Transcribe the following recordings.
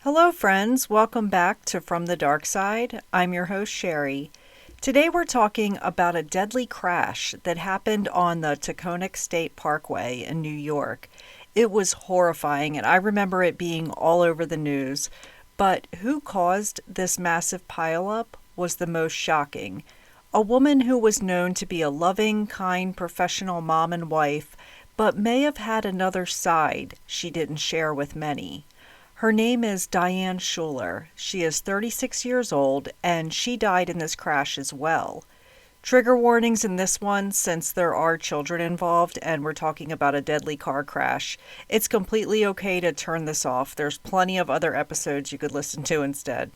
Hello, friends. Welcome back to From the Dark Side. I'm your host, Sherry. Today we're talking about a deadly crash that happened on the Taconic State Parkway in New York. It was horrifying, and I remember it being all over the news. But who caused this massive pileup was the most shocking. A woman who was known to be a loving, kind, professional mom and wife, but may have had another side she didn't share with many. Her name is Diane Schuler. She is 36 years old, and she died in this crash as well. Trigger warnings in this one since there are children involved and we're talking about a deadly car crash. It's completely okay to turn this off. There's plenty of other episodes you could listen to instead.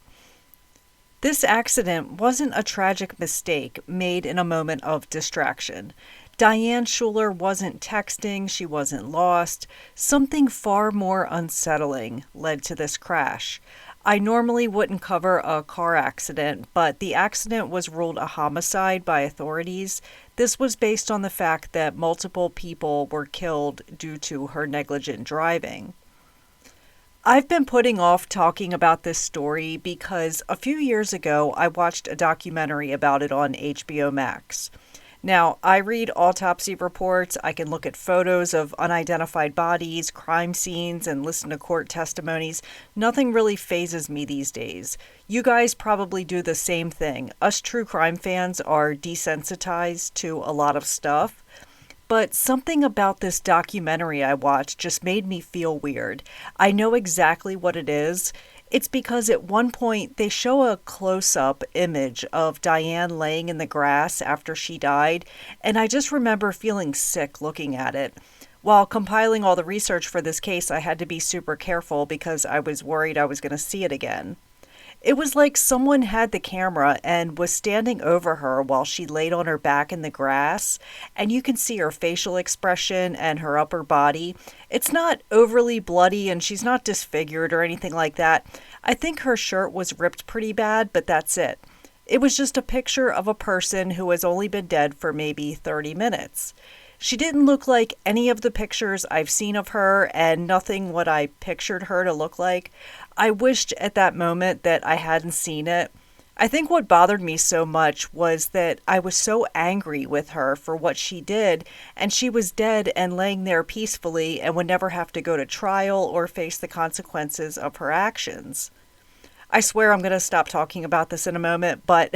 This accident wasn't a tragic mistake made in a moment of distraction. Diane Schuler wasn't texting, she wasn't lost. Something far more unsettling led to this crash. I normally wouldn't cover a car accident, but the accident was ruled a homicide by authorities. This was based on the fact that multiple people were killed due to her negligent driving. I've been putting off talking about this story because a few years ago I watched a documentary about it on HBO Max. Now, I read autopsy reports, I can look at photos of unidentified bodies, crime scenes, and listen to court testimonies. Nothing really phases me these days. You guys probably do the same thing. Us true crime fans are desensitized to a lot of stuff. But something about this documentary I watched just made me feel weird. I know exactly what it is. It's because at one point they show a close-up image of Diane laying in the grass after she died, and I just remember feeling sick looking at it. While compiling all the research for this case, I had to be super careful because I was worried I was going to see it again. It was like someone had the camera and was standing over her while she laid on her back in the grass, and you can see her facial expression and her upper body. It's not overly bloody and she's not disfigured or anything like that. I think her shirt was ripped pretty bad, but that's it. It was just a picture of a person who has only been dead for maybe 30 minutes. She didn't look like any of the pictures I've seen of her and nothing what I pictured her to look like. I wished at that moment that I hadn't seen it. I think what bothered me so much was that I was so angry with her for what she did, and she was dead and laying there peacefully and would never have to go to trial or face the consequences of her actions. I swear I'm going to stop talking about this in a moment, but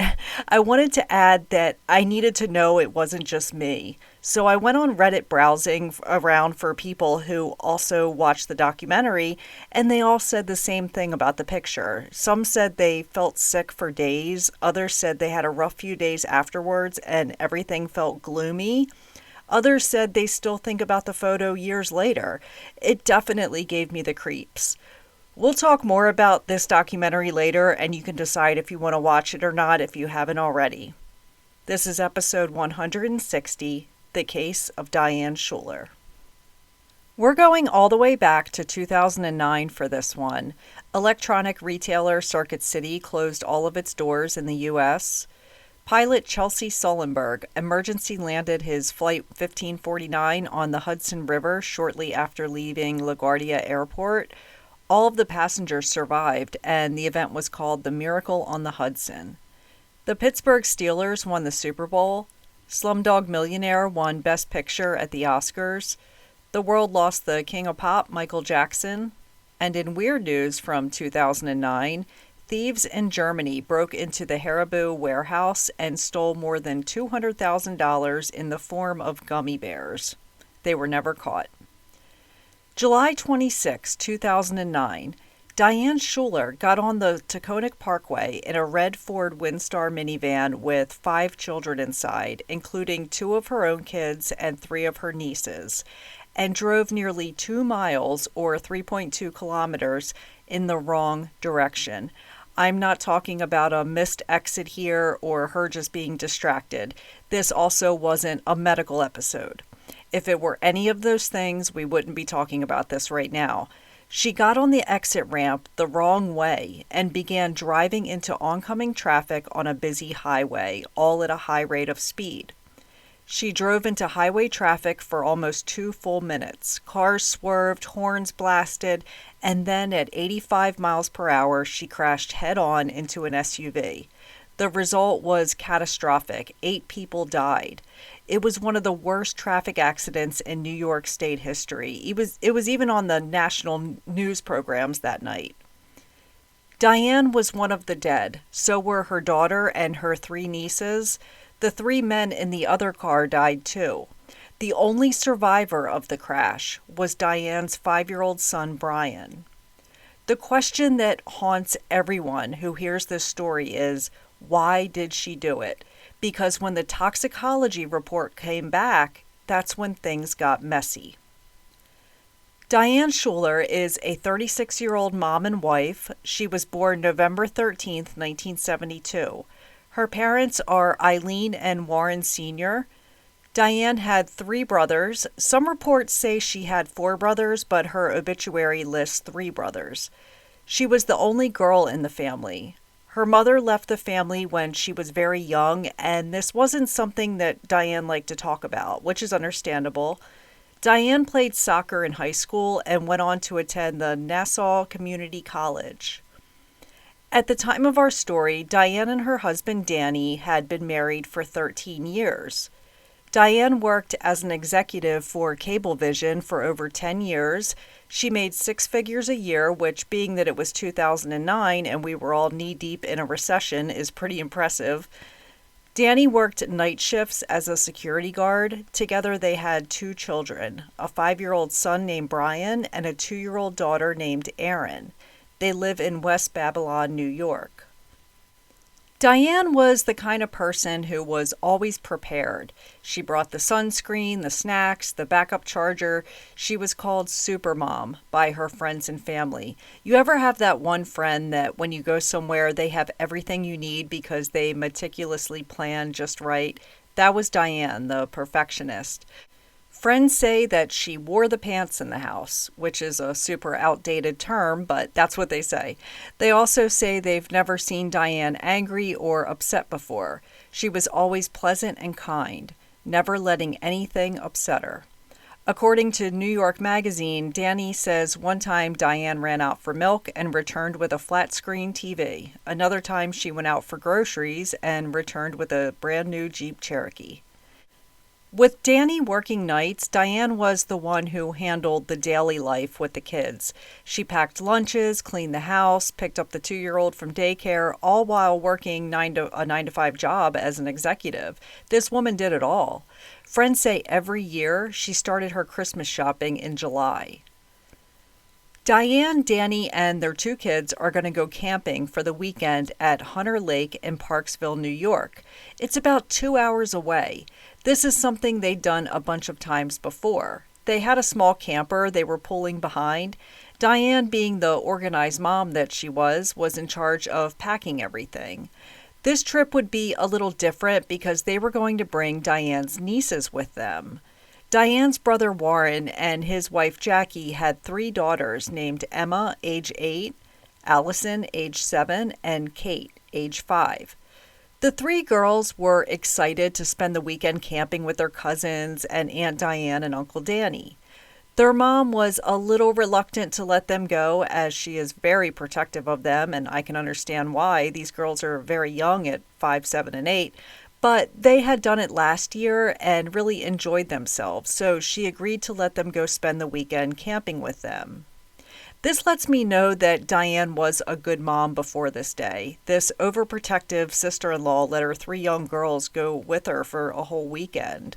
I wanted to add that I needed to know it wasn't just me. So I went on Reddit browsing around for people who also watched the documentary, and they all said the same thing about the picture. Some said they felt sick for days, others said they had a rough few days afterwards and everything felt gloomy. Others said they still think about the photo years later. It definitely gave me the creeps. We'll talk more about this documentary later, and you can decide if you want to watch it or not if you haven't already. This is episode 160, The Case of Diane Schuler. We're going all the way back to 2009 for this one. Electronic retailer Circuit City closed all of its doors in the U.S. Pilot Chelsea Sullenberg emergency landed his Flight 1549 on the Hudson River shortly after leaving LaGuardia Airport. All of the passengers survived, and the event was called the Miracle on the Hudson. The Pittsburgh Steelers won the Super Bowl. Slumdog Millionaire won Best Picture at the Oscars. The world lost the King of Pop, Michael Jackson. And in weird news from 2009, thieves in Germany broke into the Haribo warehouse and stole more than $200,000 in the form of gummy bears. They were never caught. July 26, 2009, Diane Schuler got on the Taconic Parkway in a red Ford Windstar minivan with 5 children inside, including 2 of her own kids and 3 of her nieces, and drove nearly 2 miles, or 3.2 kilometers, in the wrong direction. I'm not talking about a missed exit here or her just being distracted. This also wasn't a medical episode. If it were any of those things, we wouldn't be talking about this right now. She got on the exit ramp the wrong way and began driving into oncoming traffic on a busy highway, all at a high rate of speed. She drove into highway traffic for almost 2 full minutes. Cars swerved, horns blasted, and then at 85 miles per hour, she crashed head-on into an SUV. The result was catastrophic. 8 people died. It was one of the worst traffic accidents in New York State history. It was even on the national news programs that night. Diane was one of the dead. So were her daughter and her 3 nieces. The 3 men in the other car died too. The only survivor of the crash was Diane's 5-year-old son, Brian. The question that haunts everyone who hears this story is, why did she do it? Because when the toxicology report came back, that's when things got messy. Diane Schuler is a 36-year-old mom and wife. She was born November 13th, 1972. Her parents are Eileen and Warren Sr. Diane had 3 brothers. Some reports say she had 4 brothers, but her obituary lists 3 brothers. She was the only girl in the family. Her mother left the family when she was very young, and this wasn't something that Diane liked to talk about, which is understandable. Diane played soccer in high school and went on to attend the Nassau Community College. At the time of our story, Diane and her husband Danny had been married for 13 years. Diane worked as an executive for Cablevision for over 10 years. She made 6 figures a year, which, being that it was 2009 and we were all knee-deep in a recession, is pretty impressive. Danny worked night shifts as a security guard. Together they had 2 children, a 5-year-old son named Brian and a 2-year-old daughter named Erin. They live in West Babylon, New York. Diane was the kind of person who was always prepared. She brought the sunscreen, the snacks, the backup charger. She was called Supermom by her friends and family. You ever have that one friend that when you go somewhere, they have everything you need because they meticulously plan just right? That was Diane, the perfectionist. Friends say that she wore the pants in the house, which is a super outdated term, but that's what they say. They also say they've never seen Diane angry or upset before. She was always pleasant and kind, never letting anything upset her. According to New York Magazine, Danny says one time Diane ran out for milk and returned with a flat-screen TV. Another time she went out for groceries and returned with a brand new Jeep Cherokee. With Danny working nights, Diane was the one who handled the daily life with the kids. She packed lunches, cleaned the house, picked up the 2-year-old from daycare, all while working a 9-to-5 job as an executive. This woman did it all. Friends say every year she started her Christmas shopping in July. Diane, Danny, and their 2 kids are going to go camping for the weekend at Hunter Lake in Parksville, New York. It's about 2 hours away. This is something they'd done a bunch of times before. They had a small camper they were pulling behind. Diane, being the organized mom that she was in charge of packing everything. This trip would be a little different because they were going to bring Diane's nieces with them. Diane's brother Warren and his wife Jackie had 3 daughters named Emma, age 8, Allison, age 7, and Kate, age 5. The 3 girls were excited to spend the weekend camping with their cousins and Aunt Diane and Uncle Danny. Their mom was a little reluctant to let them go as she is very protective of them, and I can understand why. These girls are very young at 5, 7, and 8. But they had done it last year and really enjoyed themselves, so she agreed to let them go spend the weekend camping with them. This lets me know that Diane was a good mom before this day. This overprotective sister-in-law let her 3 young girls go with her for a whole weekend.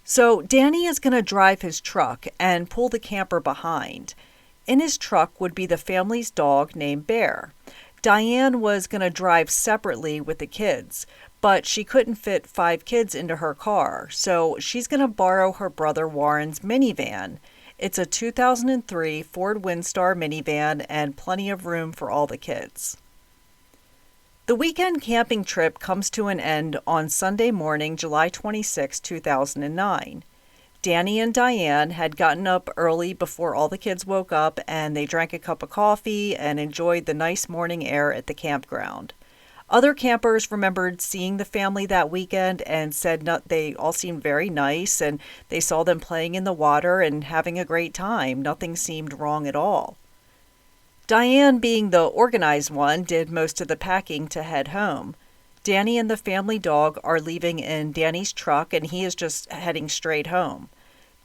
So Danny is going to drive his truck and pull the camper behind. In his truck would be the family's dog named Bear. Diane was going to drive separately with the kids, but she couldn't fit 5 kids into her car, so she's going to borrow her brother Warren's minivan. It's a 2003 Ford Windstar minivan and plenty of room for all the kids. The weekend camping trip comes to an end on Sunday morning, July 26, 2009. Danny and Diane had gotten up early before all the kids woke up, and they drank a cup of coffee and enjoyed the nice morning air at the campground. Other campers remembered seeing the family that weekend and said they all seemed very nice and they saw them playing in the water and having a great time. Nothing seemed wrong at all. Diane, being the organized one, did most of the packing to head home. Danny and the family dog are leaving in Danny's truck and he is just heading straight home.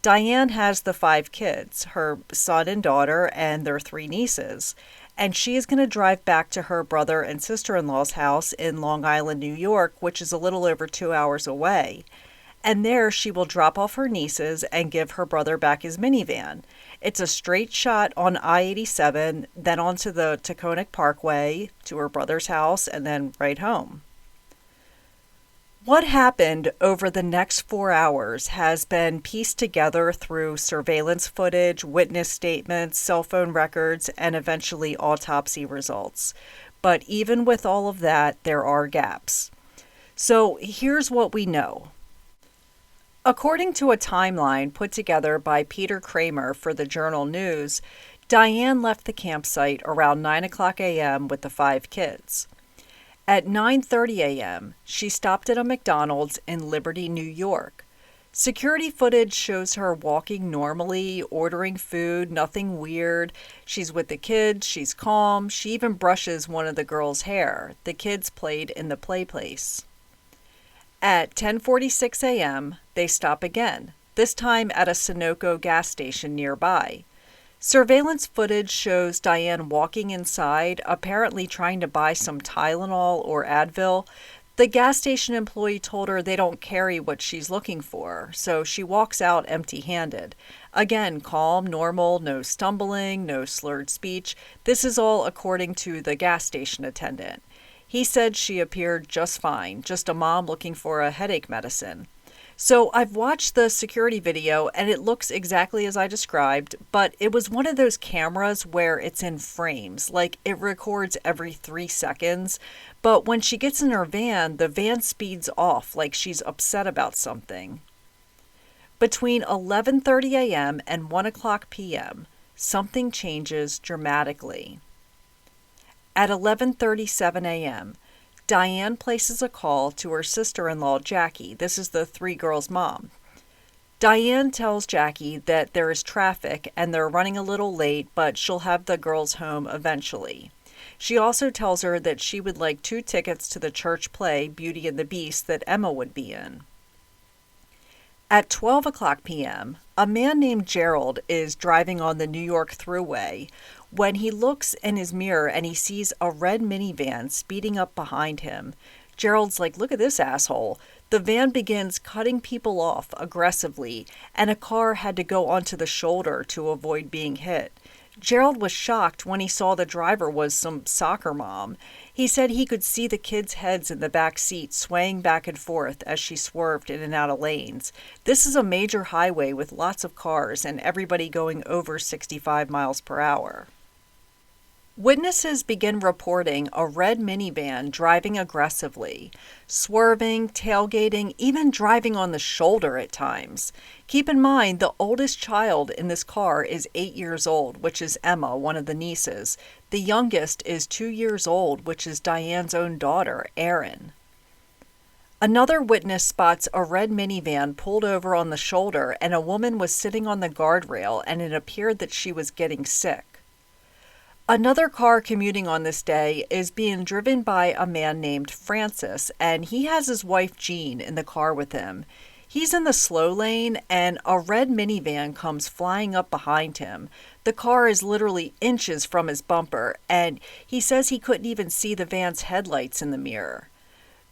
Diane has the 5 kids, her son and daughter, and their 3 nieces, and she is going to drive back to her brother and sister-in-law's house in Long Island, New York, which is a little over 2 hours away. And there she will drop off her nieces and give her brother back his minivan. It's a straight shot on I-87, then onto the Taconic Parkway to her brother's house, and then right home. What happened over the next 4 hours has been pieced together through surveillance footage, witness statements, cell phone records, and eventually autopsy results. But even with all of that, there are gaps. So here's what we know. According to a timeline put together by Peter Kramer for the Journal News, Diane left the campsite around 9 o'clock a.m. with the 5 kids. At 9:30 a.m., she stopped at a McDonald's in Liberty, New York. Security footage shows her walking normally, ordering food, nothing weird. She's with the kids, she's calm, she even brushes one of the girls' hair. The kids played in the play place. At 10:46 a.m., they stop again, this time at a Sunoco gas station nearby. Surveillance footage shows Diane walking inside, apparently trying to buy some Tylenol or Advil. The gas station employee told her they don't carry what she's looking for, so she walks out empty-handed. Again, calm, normal, no stumbling, no slurred speech. This is all according to the gas station attendant. He said she appeared just fine, just a mom looking for a headache medicine. So I've watched the security video and it looks exactly as I described, but it was one of those cameras where it's in frames, like it records every 3 seconds. But when she gets in her van, the van speeds off like she's upset about something. Between 11:30 a.m. and 1 o'clock p.m., something changes dramatically. At 11:37 a.m., Diane places a call to her sister-in-law, Jackie. This is the 3 girls' mom. Diane tells Jackie that there is traffic and they're running a little late, but she'll have the girls home eventually. She also tells her that she would like 2 tickets to the church play, Beauty and the Beast, that Emma would be in. At 12 o'clock p.m., a man named Gerald is driving on the New York Thruway when he looks in his mirror and he sees a red minivan speeding up behind him. Gerald's like, "Look at this asshole." The van begins cutting people off aggressively, and a car had to go onto the shoulder to avoid being hit. Gerald was shocked when he saw the driver was some soccer mom. He said he could see the kids' heads in the back seat swaying back and forth as she swerved in and out of lanes. This is a major highway with lots of cars and everybody going over 65 miles per hour. Witnesses begin reporting a red minivan driving aggressively, swerving, tailgating, even driving on the shoulder at times. Keep in mind, the oldest child in this car is 8 years old, which is Emma, one of the nieces. The youngest is 2 years old, which is Diane's own daughter, Erin. Another witness spots a red minivan pulled over on the shoulder, and a woman was sitting on the guardrail, and it appeared that she was getting sick. Another car commuting on this day is being driven by a man named Francis, and he has his wife Jean in the car with him. He's in the slow lane, and a red minivan comes flying up behind him. The car is literally inches from his bumper, and he says he couldn't even see the van's headlights in the mirror.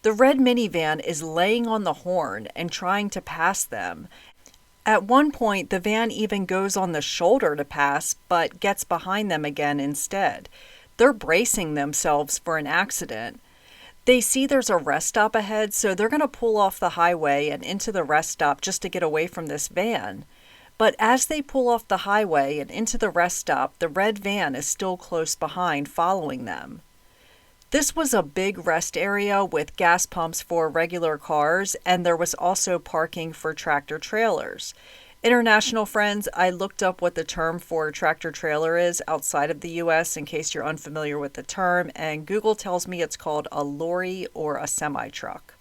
The red minivan is laying on the horn and trying to pass them. At one point, the van even goes on the shoulder to pass, but gets behind them again instead. They're bracing themselves for an accident. They see there's a rest stop ahead, so they're going to pull off the highway and into the rest stop just to get away from this van. But as they pull off the highway and into the rest stop, the red van is still close behind, following them. This was a big rest area with gas pumps for regular cars, and there was also parking for tractor trailers. International friends, I looked up what the term for tractor trailer is outside of the US in case you're unfamiliar with the term, and Google tells me it's called a lorry or a semi-truck.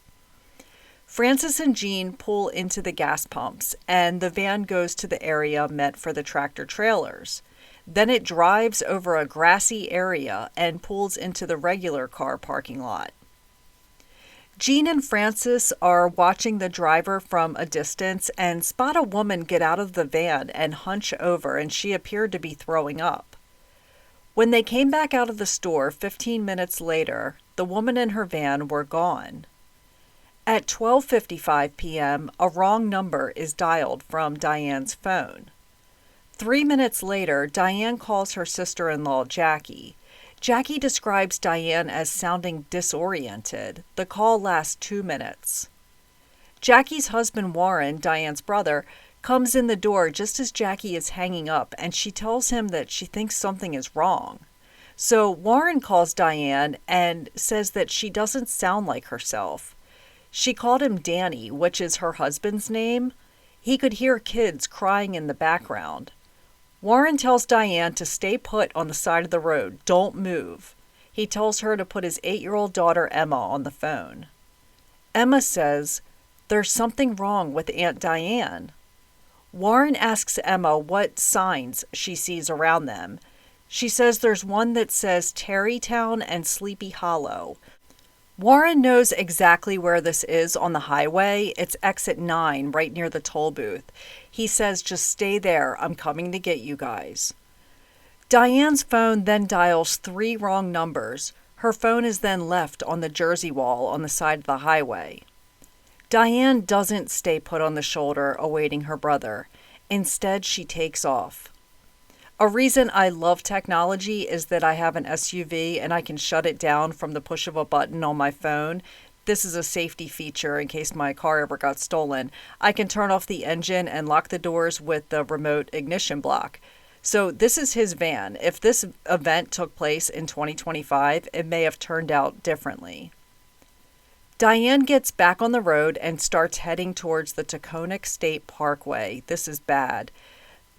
Francis and Jean pull into the gas pumps, and the van goes to the area meant for the tractor trailers. Then it drives over a grassy area and pulls into the regular car parking lot. Jean and Francis are watching the driver from a distance and spot a woman get out of the van and hunch over, and she appeared to be throwing up. When they came back out of the store 15 minutes later, the woman and her van were gone. At 12:55 p.m., a wrong number is dialed from Diane's phone. 3 minutes later, Diane calls her sister-in-law, Jackie. Jackie describes Diane as sounding disoriented. The call lasts 2 minutes. Jackie's husband, Warren, Diane's brother, comes in the door just as Jackie is hanging up, and she tells him that she thinks something is wrong. So Warren calls Diane and says that she doesn't sound like herself. She called him Danny, which is her husband's name. He could hear kids crying in the background. Warren tells Diane to stay put on the side of the road. Don't move. He tells her to put his 8-year-old daughter Emma on the phone. Emma says, "There's something wrong with Aunt Diane." Warren asks Emma what signs she sees around them. She says there's one that says Tarrytown and Sleepy Hollow. Warren knows exactly where this is on the highway. It's exit 9, right near the toll booth. He says, "Just stay there. I'm coming to get you guys." Diane's phone then dials 3 wrong numbers. Her phone is then left on the Jersey wall on the side of the highway. Diane doesn't stay put on the shoulder awaiting her brother. Instead, she takes off. A reason I love technology is that I have an SUV and I can shut it down from the push of a button on my phone. This is a safety feature in case my car ever got stolen. I can turn off the engine and lock the doors with the remote ignition block. So this is his van. If this event took place in 2025, it may have turned out differently. Diane gets back on the road and starts heading towards the Taconic State Parkway. This is bad.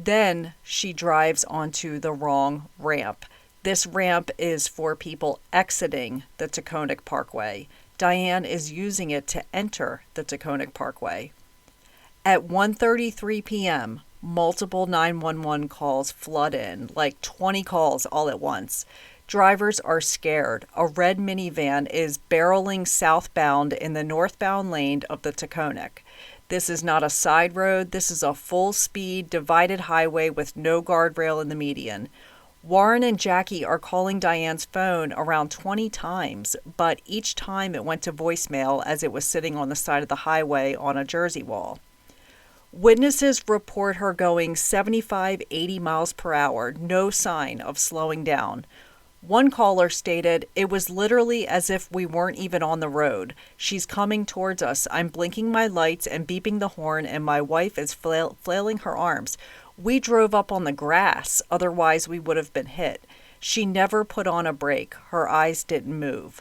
Then she drives onto the wrong ramp. This ramp is for people exiting the Taconic Parkway. Diane is using it to enter the Taconic Parkway. At 1:33 p.m., multiple 911 calls flood in, like 20 calls all at once. Drivers are scared. A red minivan is barreling southbound in the northbound lane of the Taconic. This is not a side road. This is a full-speed, divided highway with no guardrail in the median. Warren and Jackie are calling Diane's phone around 20 times, but each time it went to voicemail as it was sitting on the side of the highway on a Jersey wall. Witnesses report her going 75, 80 miles per hour, no sign of slowing down. One caller stated, "It was literally as if we weren't even on the road. She's coming towards us. I'm blinking my lights and beeping the horn, and my wife is flailing her arms. We drove up on the grass, otherwise we would have been hit. She never put on a brake. Her eyes didn't move."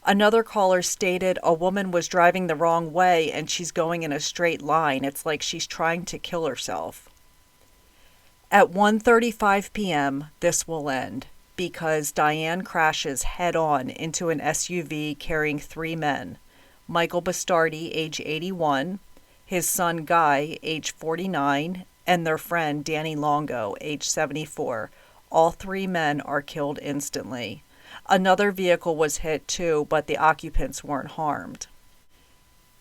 Another caller stated a woman was driving the wrong way and she's going in a straight line. It's like she's trying to kill herself. At 1:35 p.m., this will end, because Diane crashes head-on into an SUV carrying 3 men. Michael Bastardi, age 81, his son Guy, age 49, and their friend Danny Longo, age 74. All 3 men are killed instantly. Another vehicle was hit too, but the occupants weren't harmed.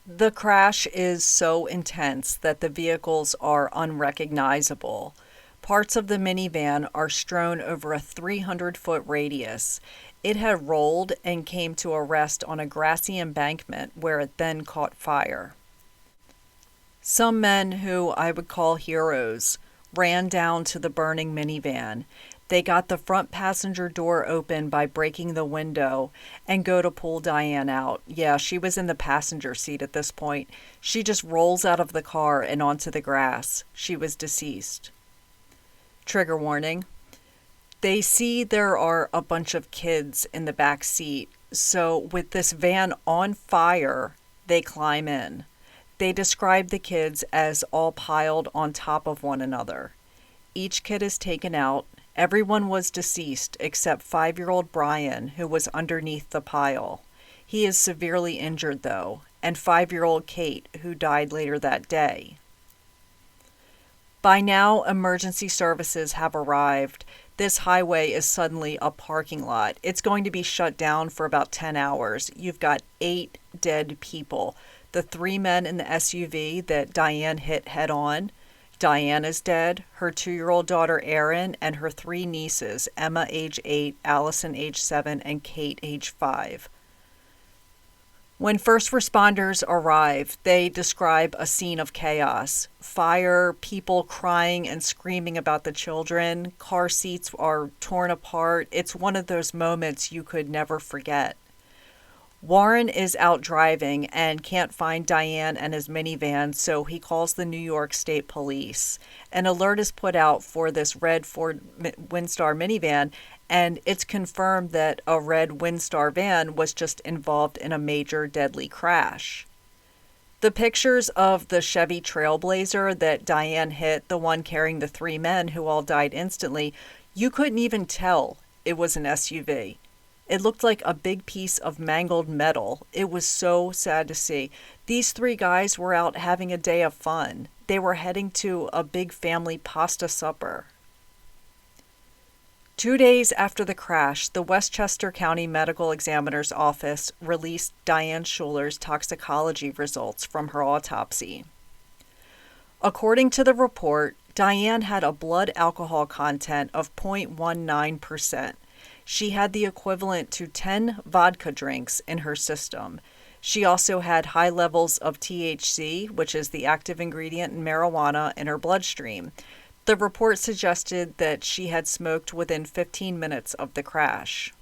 The crash is so intense that the vehicles are unrecognizable. Parts of the minivan are strewn over a 300-foot radius. It had rolled and came to a rest on a grassy embankment where it then caught fire. Some men, who I would call heroes, ran down to the burning minivan. They got the front passenger door open by breaking the window and go to pull Diane out. Yeah, she was in the passenger seat at this point. She just rolls out of the car and onto the grass. She was deceased. Trigger warning. They see there are a bunch of kids in the back seat. So with this van on fire, they climb in. They describe the kids as all piled on top of one another. Each kid is taken out. Everyone was deceased except 5-year-old Brian, who was underneath the pile. He is severely injured, though, and 5-year-old Kate, who died later that day. By now, emergency services have arrived. This highway is suddenly a parking lot. It's going to be shut down for about 10 hours. You've got 8 dead people. The 3 men in the SUV that Diane hit head-on. Diane is dead, her 2-year-old daughter Erin, and her 3 nieces, Emma age 8, Allison age 7, and Kate age 5. When first responders arrive, they describe a scene of chaos. Fire, people crying and screaming about the children, car seats are torn apart. It's one of those moments you could never forget. Warren is out driving and can't find Diane and his minivan, so he calls the New York State Police. An alert is put out for this red Ford Windstar minivan, and it's confirmed that a red Windstar van was just involved in a major deadly crash. The pictures of the Chevy Trailblazer that Diane hit, the one carrying the 3 men who all died instantly, you couldn't even tell it was an SUV. It looked like a big piece of mangled metal. It was so sad to see. These 3 guys were out having a day of fun. They were heading to a big family pasta supper. 2 days after the crash, the Westchester County Medical Examiner's Office released Diane Schuler's toxicology results from her autopsy. According to the report, Diane had a blood alcohol content of 0.19%. She had the equivalent to 10 vodka drinks in her system. She also had high levels of THC, which is the active ingredient in marijuana, in her bloodstream. The report suggested that she had smoked within 15 minutes of the crash.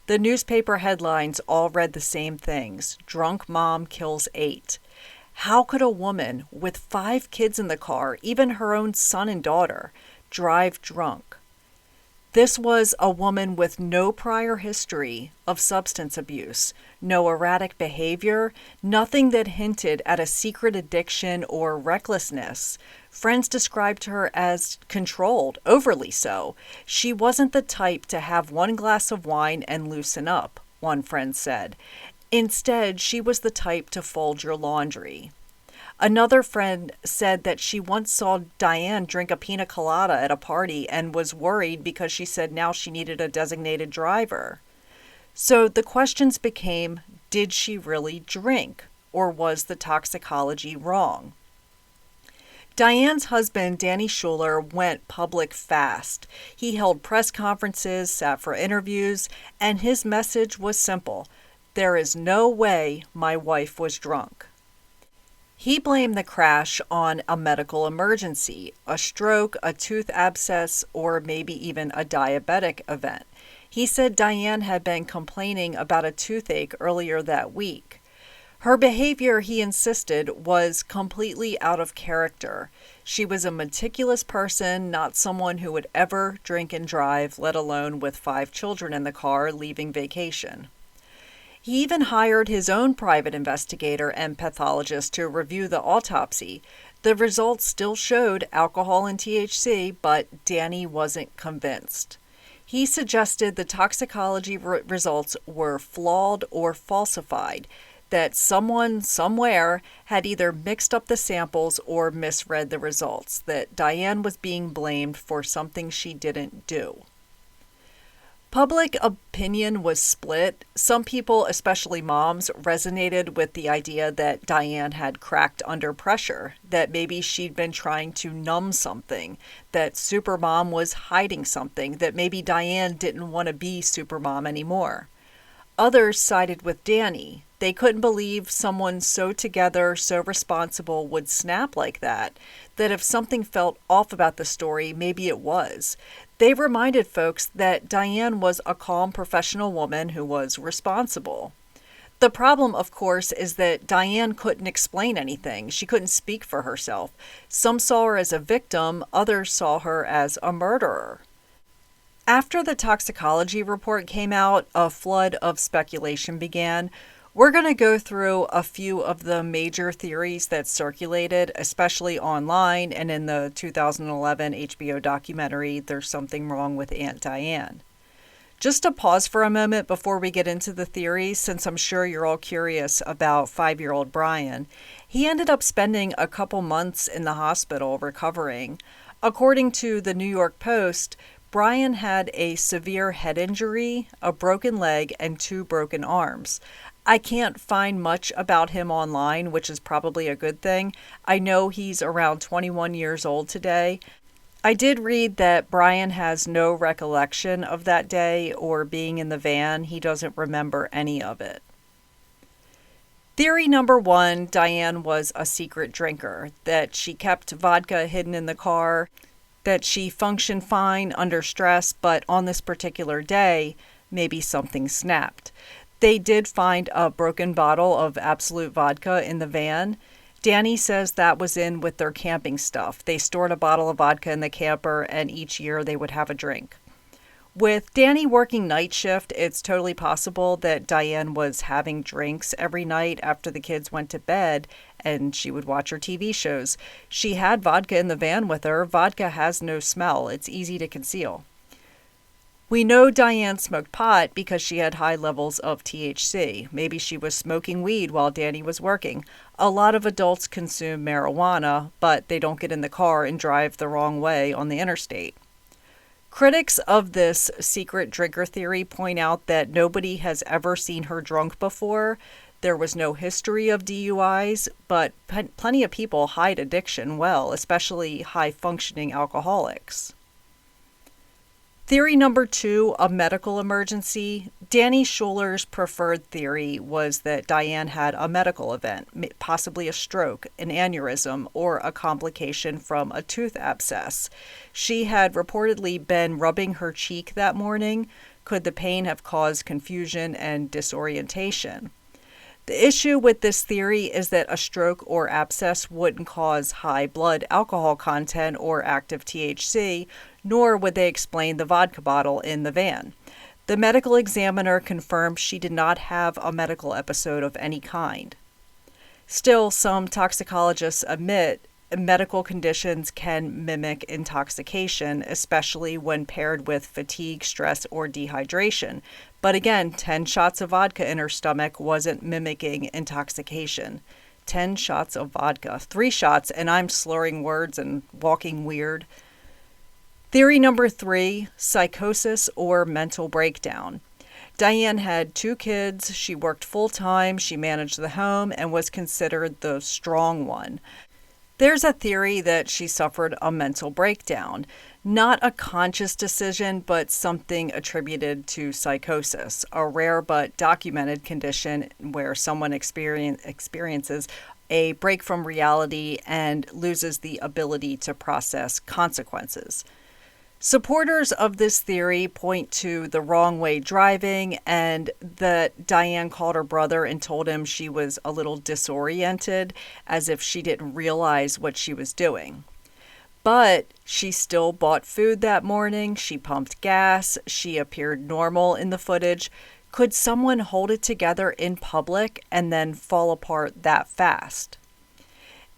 The newspaper headlines all read the same things. Drunk mom kills 8. How could a woman with 5 kids in the car, even her own son and daughter, drive drunk? This was a woman with no prior history of substance abuse, no erratic behavior, nothing that hinted at a secret addiction or recklessness. Friends described her as controlled, overly so. She wasn't the type to have 1 glass of wine and loosen up, one friend said. Instead, she was the type to fold your laundry. Another friend said that she once saw Diane drink a pina colada at a party and was worried because she said now she needed a designated driver. So the questions became, did she really drink, or was the toxicology wrong? Diane's husband, Danny Schuler, went public fast. He held press conferences, sat for interviews, and his message was simple. There is no way my wife was drunk. He blamed the crash on a medical emergency, a stroke, a tooth abscess, or maybe even a diabetic event. He said Diane had been complaining about a toothache earlier that week. Her behavior, he insisted, was completely out of character. She was a meticulous person, not someone who would ever drink and drive, let alone with 5 children in the car leaving vacation. He even hired his own private investigator and pathologist to review the autopsy. The results still showed alcohol and THC, but Danny wasn't convinced. He suggested the toxicology results were flawed or falsified, that someone somewhere had either mixed up the samples or misread the results, that Diane was being blamed for something she didn't do. Public opinion was split. Some people, especially moms, resonated with the idea that Diane had cracked under pressure, that maybe she'd been trying to numb something, that Supermom was hiding something, that maybe Diane didn't want to be Supermom anymore. Others sided with Danny. They couldn't believe someone so together, so responsible would snap like that if something felt off about the story, maybe it was. They reminded folks that Diane was a calm professional woman who was responsible. The problem, of course, is that Diane couldn't explain anything. She couldn't speak for herself. Some saw her as a victim, others saw her as a murderer. After the toxicology report came out, a flood of speculation began. We're going to go through a few of the major theories that circulated, especially online and in the 2011 HBO documentary, There's Something Wrong with Aunt Diane. Just to pause for a moment before we get into the theories, since I'm sure you're all curious about 5-year-old Brian. He ended up spending a couple months in the hospital recovering. According to the New York Post, Brian had a severe head injury, a broken leg, and 2 broken arms. I can't find much about him online, which is probably a good thing. I know he's around 21 years old today. I did read that Brian has no recollection of that day or being in the van. He doesn't remember any of it. Theory number 1, Diane was a secret drinker, that she kept vodka hidden in the car, that she functioned fine under stress, but on this particular day, maybe something snapped. They did find a broken bottle of Absolute vodka in the van. Danny says that was in with their camping stuff. They stored a bottle of vodka in the camper, and each year they would have a drink. With Danny working night shift, it's totally possible that Diane was having drinks every night after the kids went to bed, and she would watch her TV shows. She had vodka in the van with her. Vodka has no smell. It's easy to conceal. We know Diane smoked pot because she had high levels of THC. Maybe she was smoking weed while Danny was working. A lot of adults consume marijuana, but they don't get in the car and drive the wrong way on the interstate. Critics of this secret drinker theory point out that nobody has ever seen her drunk before. There was no history of DUIs, but plenty of people hide addiction well, especially high-functioning alcoholics. Theory number 2, a medical emergency. Danny Schuler's preferred theory was that Diane had a medical event, possibly a stroke, an aneurysm, or a complication from a tooth abscess. She had reportedly been rubbing her cheek that morning. Could the pain have caused confusion and disorientation? The issue with this theory is that a stroke or abscess wouldn't cause high blood alcohol content or active THC, nor would they explain the vodka bottle in the van. The medical examiner confirmed she did not have a medical episode of any kind. Still, some toxicologists admit medical conditions can mimic intoxication, especially when paired with fatigue, stress, or dehydration. But again, 10 shots of vodka in her stomach wasn't mimicking intoxication. 10 shots of vodka. 3 shots, and I'm slurring words and walking weird. Theory number 3, psychosis or mental breakdown. Diane had 2 kids, she worked full-time, she managed the home, and was considered the strong one. There's a theory that she suffered a mental breakdown. Not a conscious decision, but something attributed to psychosis, a rare but documented condition where someone experiences a break from reality and loses the ability to process consequences. Supporters of this theory point to the wrong way driving and that Diane called her brother and told him she was a little disoriented, as if she didn't realize what she was doing. But she still bought food that morning, she pumped gas, she appeared normal in the footage. Could someone hold it together in public and then fall apart that fast?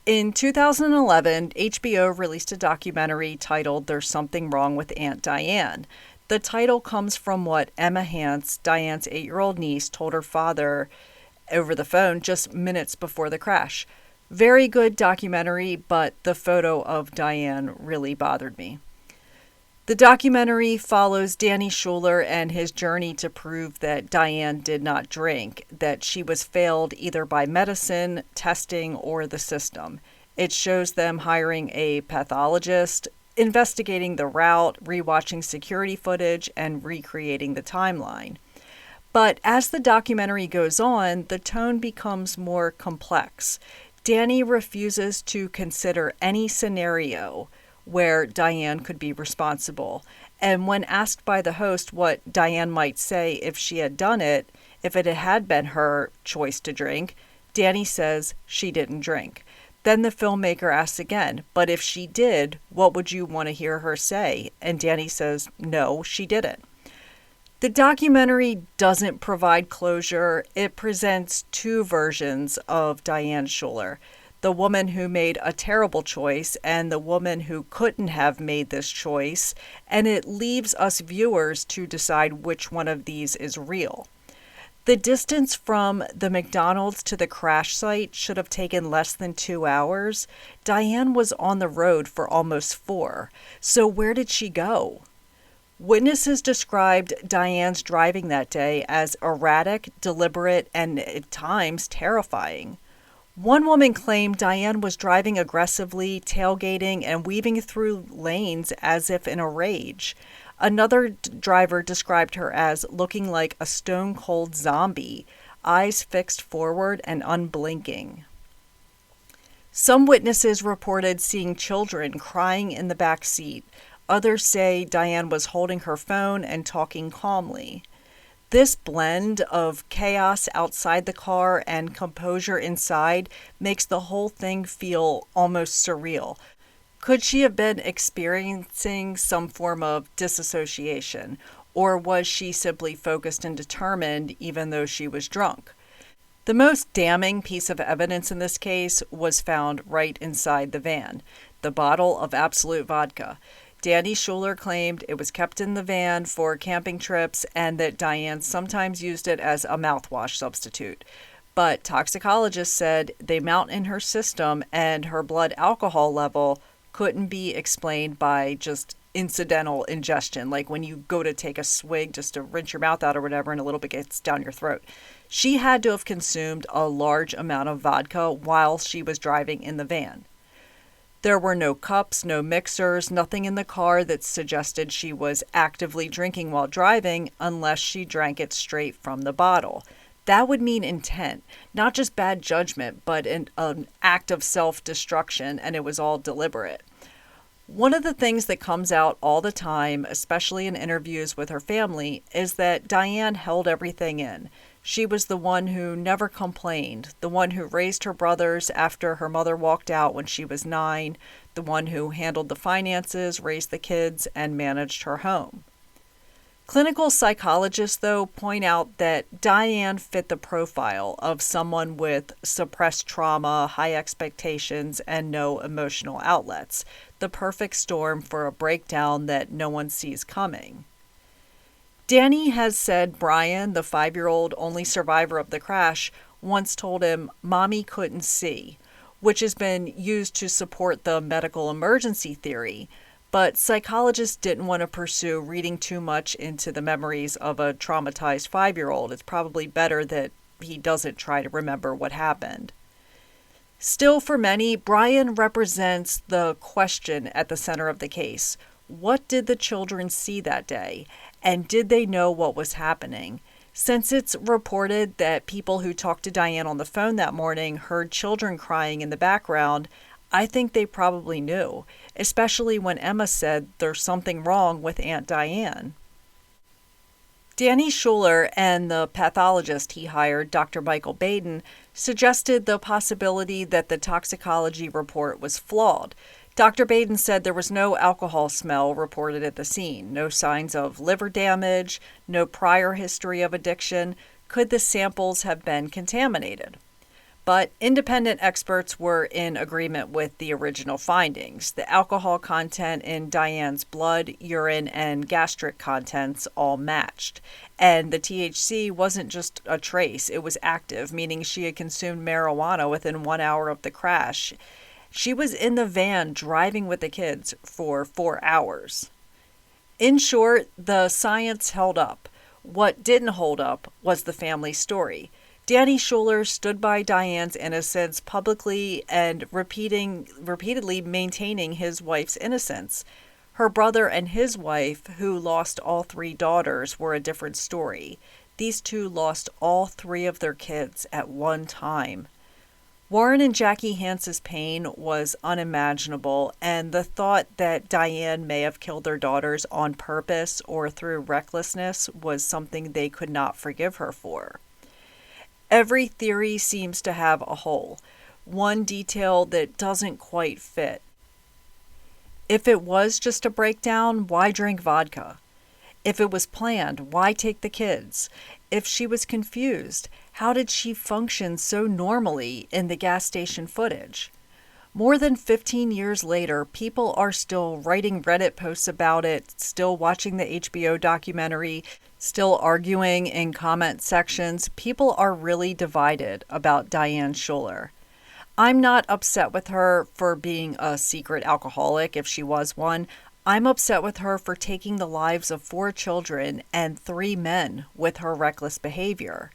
In 2011, HBO released a documentary titled There's Something Wrong with Aunt Diane. The title comes from what Emma Hance, Diane's 8-year-old niece, told her father over the phone just minutes before the crash. Very good documentary, but the photo of Diane really bothered me. The documentary follows Danny Schuler and his journey to prove that Diane did not drink, that she was failed either by medicine, testing, or the system. It shows them hiring a pathologist, investigating the route, rewatching security footage, and recreating the timeline. But as the documentary goes on, the tone becomes more complex. Danny refuses to consider any scenario where Diane could be responsible. And when asked by the host what Diane might say if she had done it, if it had been her choice to drink, Danny says she didn't drink. Then the filmmaker asks again, but if she did, what would you want to hear her say? And Danny says, no, she didn't. The documentary doesn't provide closure. It presents two versions of Diane Schuler: the woman who made a terrible choice and the woman who couldn't have made this choice, and it leaves us viewers to decide which one of these is real. The distance from the McDonald's to the crash site should have taken less than 2 hours. Diane was on the road for almost 4. So where did she go? Witnesses described Diane's driving that day as erratic, deliberate, and at times terrifying. One woman claimed Diane was driving aggressively, tailgating, and weaving through lanes as if in a rage. Another driver described her as looking like a stone-cold zombie, eyes fixed forward and unblinking. Some witnesses reported seeing children crying in the back seat. Others say Diane was holding her phone and talking calmly. This blend of chaos outside the car and composure inside makes the whole thing feel almost surreal. Could she have been experiencing some form of disassociation, or was she simply focused and determined even though she was drunk? The most damning piece of evidence in this case was found right inside the van: the bottle of Absolute vodka. Danny Schuler claimed it was kept in the van for camping trips and that Diane sometimes used it as a mouthwash substitute. But toxicologists said they mount in her system and her blood alcohol level couldn't be explained by just incidental ingestion, like when you go to take a swig just to rinse your mouth out or whatever and a little bit gets down your throat. She had to have consumed a large amount of vodka while she was driving in the van. There were no cups, no mixers, nothing in the car that suggested she was actively drinking while driving unless she drank it straight from the bottle. That would mean intent, not just bad judgment, but an act of self-destruction, and it was all deliberate. One of the things that comes out all the time, especially in interviews with her family, is that Diane held everything in. She was the one who never complained, the one who raised her brothers after her mother walked out when she was 9, the one who handled the finances, raised the kids, and managed her home. Clinical psychologists, though, point out that Diane fit the profile of someone with suppressed trauma, high expectations, and no emotional outlets, the perfect storm for a breakdown that no one sees coming. Danny has said Brian, the 5-year-old only survivor of the crash, once told him, "Mommy couldn't see," which has been used to support the medical emergency theory. But psychologists didn't want to pursue reading too much into the memories of a traumatized 5-year-old. It's probably better that he doesn't try to remember what happened. Still, for many, Brian represents the question at the center of the case. What did the children see that day? And did they know what was happening? Since it's reported that people who talked to Diane on the phone that morning heard children crying in the background, I think they probably knew, especially when Emma said there's something wrong with Aunt Diane. Danny Schuler and the pathologist he hired, Dr. Michael Baden, suggested the possibility that the toxicology report was flawed. Dr. Baden said there was no alcohol smell reported at the scene, no signs of liver damage, no prior history of addiction. Could the samples have been contaminated? But independent experts were in agreement with the original findings. The alcohol content in Diane's blood, urine, and gastric contents all matched. And the THC wasn't just a trace, it was active, meaning she had consumed marijuana within 1 hour of the crash. She was in the van driving with the kids for 4 hours. In short, the science held up. What didn't hold up was the family story. Danny Schuler stood by Diane's innocence publicly and repeatedly maintaining his wife's innocence. Her brother and his wife, who lost all 3 daughters, were a different story. These two lost all 3 of their kids at one time. Warren and Jackie Hance's pain was unimaginable, and the thought that Diane may have killed their daughters on purpose or through recklessness was something they could not forgive her for. Every theory seems to have a hole, one detail that doesn't quite fit. If it was just a breakdown, why drink vodka? If it was planned, why take the kids? If she was confused, how did she function so normally in the gas station footage? More than 15 years later, people are still writing Reddit posts about it, still watching the HBO documentary, still arguing in comment sections. People are really divided about Diane Schuler. I'm not upset with her for being a secret alcoholic, if she was one. I'm upset with her for taking the lives of 4 children and 3 men with her reckless behavior.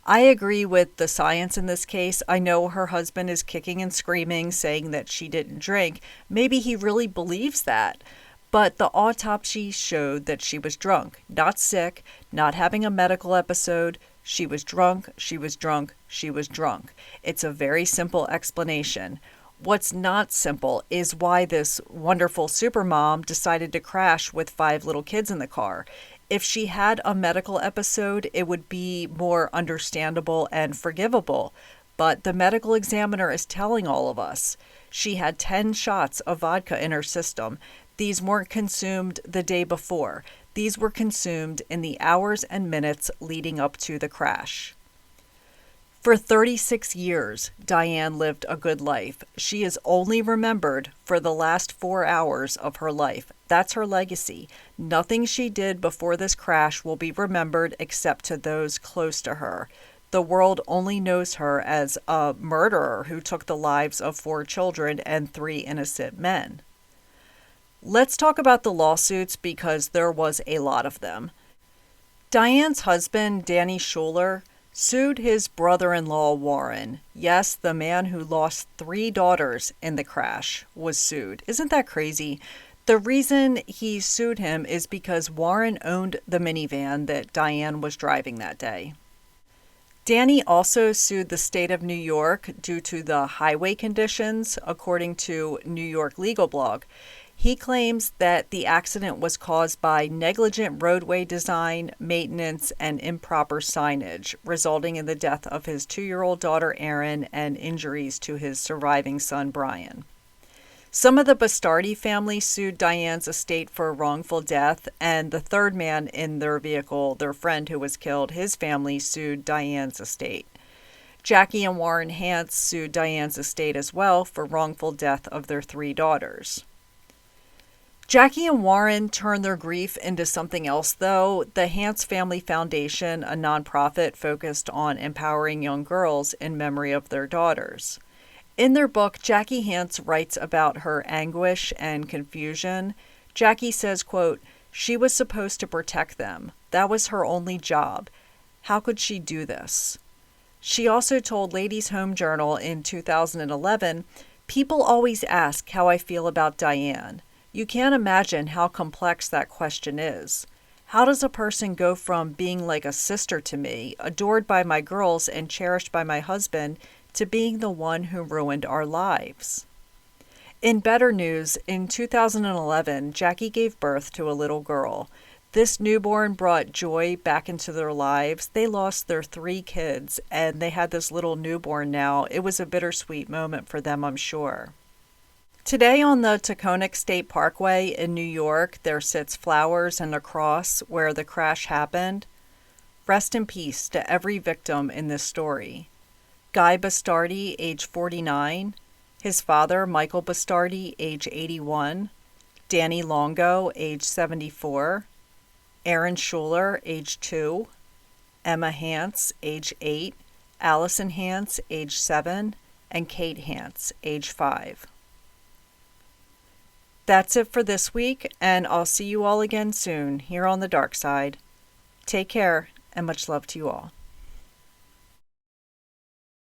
I agree with the science in this case. I know her husband is kicking and screaming, saying that she didn't drink. Maybe he really believes that. But the autopsy showed that she was drunk, not sick, not having a medical episode. She was drunk, she was drunk, she was drunk. It's a very simple explanation. What's not simple is why this wonderful supermom decided to crash with 5 little kids in the car. If she had a medical episode, it would be more understandable and forgivable. But the medical examiner is telling all of us she had 10 shots of vodka in her system. These weren't consumed the day before. These were consumed in the hours and minutes leading up to the crash. For 36 years, Diane lived a good life. She is only remembered for the last 4 hours of her life. That's her legacy. Nothing she did before this crash will be remembered except to those close to her. The world only knows her as a murderer who took the lives of 4 children and 3 innocent men. Let's talk about the lawsuits because there was a lot of them. Diane's husband, Diane Schuler, sued his brother-in-law Warren. Yes, the man who lost 3 daughters in the crash was sued. Isn't that crazy? The reason he sued him is because Warren owned the minivan that Diane was driving that day. Danny also sued the state of New York due to the highway conditions, according to New York Legal Blog. He claims that the accident was caused by negligent roadway design, maintenance, and improper signage, resulting in the death of his 2-year-old daughter Erin and injuries to his surviving son Brian. Some of the Bastardi family sued Diane's estate for wrongful death, and the third man in their vehicle, their friend who was killed, his family sued Diane's estate. Jackie and Warren Hance sued Diane's estate as well for wrongful death of their 3 daughters. Jackie and Warren turned their grief into something else, though. The Hance Family Foundation, a nonprofit focused on empowering young girls in memory of their daughters. In their book, Jackie Hance writes about her anguish and confusion. Jackie says, quote, "She was supposed to protect them. That was her only job. How could she do this?" She also told Ladies' Home Journal in 2011, "People always ask how I feel about Diane. You can't imagine how complex that question is. How does a person go from being like a sister to me, adored by my girls and cherished by my husband, to being the one who ruined our lives?" In better news, in 2011, Jackie gave birth to a little girl. This newborn brought joy back into their lives. They lost their 3 kids, and they had this little newborn now. It was a bittersweet moment for them, I'm sure. Today on the Taconic State Parkway in New York, there sits flowers and a cross where the crash happened. Rest in peace to every victim in this story. Guy Bastardi, age 49. His father, Michael Bastardi, age 81. Danny Longo, age 74. Erin Schuler, age 2. Emma Hance, age 8. Allison Hance, age 7. And Kate Hance, age 5. That's it for this week, and I'll see you all again soon here on the dark side. Take care, and much love to you all.